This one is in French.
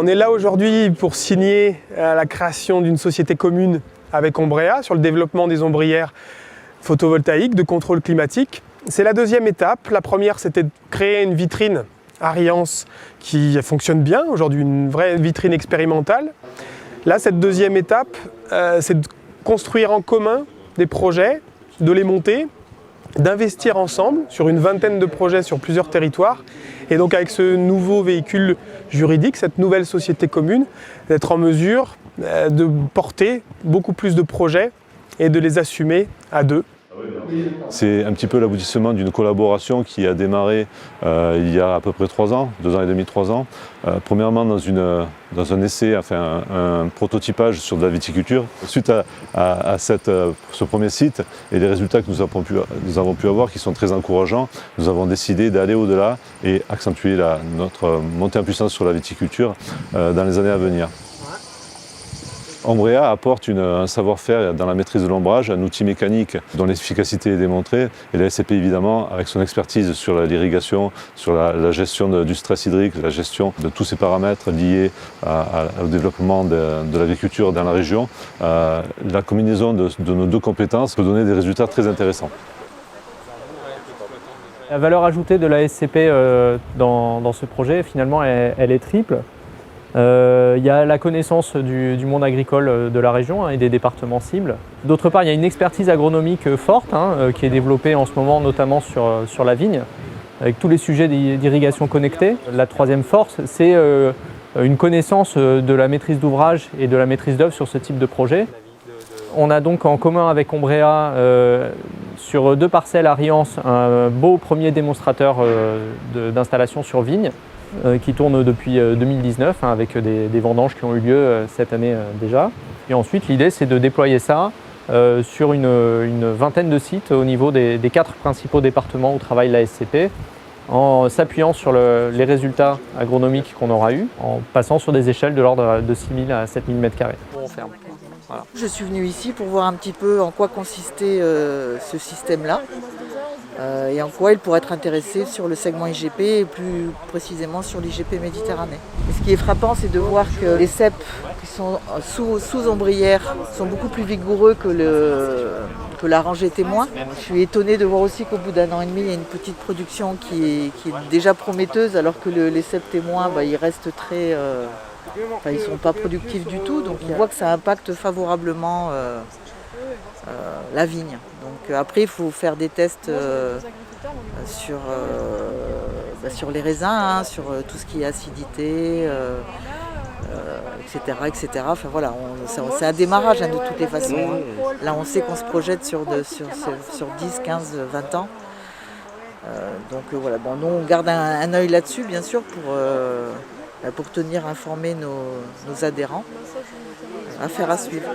On est là aujourd'hui pour signer la création d'une société commune avec Ombrea sur le développement des ombrières photovoltaïques de contrôle climatique. C'est la deuxième étape. La première, c'était de créer une vitrine Ariance qui fonctionne bien, aujourd'hui une vraie vitrine expérimentale. Là, cette deuxième étape, c'est de construire en commun des projets, de les monter, d'investir ensemble sur une vingtaine de projets sur plusieurs territoires. Et donc avec ce nouveau véhicule juridique, cette nouvelle société commune, d'être en mesure de porter beaucoup plus de projets et de les assumer à deux. C'est un petit peu l'aboutissement d'une collaboration qui a démarré il y a à peu près 3 ans, 2 ans et demi, 3 ans. Premièrement dans un essai, enfin un prototypage sur de la viticulture. Suite à ce premier site et les résultats que nous avons pu avoir qui sont très encourageants, nous avons décidé d'aller au-delà et accentuer notre montée en puissance sur la viticulture dans les années à venir. Ombrea apporte un savoir-faire dans la maîtrise de l'ombrage, un outil mécanique dont l'efficacité est démontrée, et la SCP évidemment avec son expertise sur l'irrigation, sur la gestion du stress hydrique, la gestion de tous ces paramètres liés au développement de l'agriculture dans la région. La combinaison de nos deux compétences peut donner des résultats très intéressants. La valeur ajoutée de la SCP dans ce projet, finalement, elle est triple. Il y a la connaissance du monde agricole de la région et des départements cibles. D'autre part, il y a une expertise agronomique forte qui est développée en ce moment, notamment sur la vigne, avec tous les sujets d'irrigation connectée. La troisième force, c'est une connaissance de la maîtrise d'ouvrage et de la maîtrise d'œuvre sur ce type de projet. On a donc en commun avec Ombrea, sur 2 parcelles à Riance, un beau premier démonstrateur d'installation sur vigne, qui tourne depuis 2019 avec des vendanges qui ont eu lieu cette année déjà. Et ensuite, l'idée, c'est de déployer ça sur une vingtaine de sites au niveau des 4 principaux départements où travaille la SCP, en s'appuyant sur les résultats agronomiques qu'on aura eus, en passant sur des échelles de l'ordre de 6 000 à 7 000 m². On ferme. Voilà. Je suis venue ici pour voir un petit peu en quoi consistait ce système-là. Et en quoi il pourrait être intéressé sur le segment IGP et plus précisément sur l'IGP Méditerranée. Et ce qui est frappant, c'est de voir que les cèpes qui sont sous ombrière sont beaucoup plus vigoureux que la rangée témoin. Je suis étonnée de voir aussi qu'au bout d'1 an et demi, il y a une petite production qui est déjà prometteuse, alors que les cèpes témoins, ils restent très... ils ne sont pas productifs du tout, donc on voit que ça impacte favorablement la vigne. Donc après, il faut faire des tests sur les raisins, sur tout ce qui est acidité, etc., etc. Enfin voilà, c'est un démarrage de toutes les façons. Là, on sait qu'on se projette sur 10, 15, 20 ans. Donc voilà, bon, nous on garde un œil là-dessus, bien sûr, pour tenir informés nos adhérents. Affaire à suivre.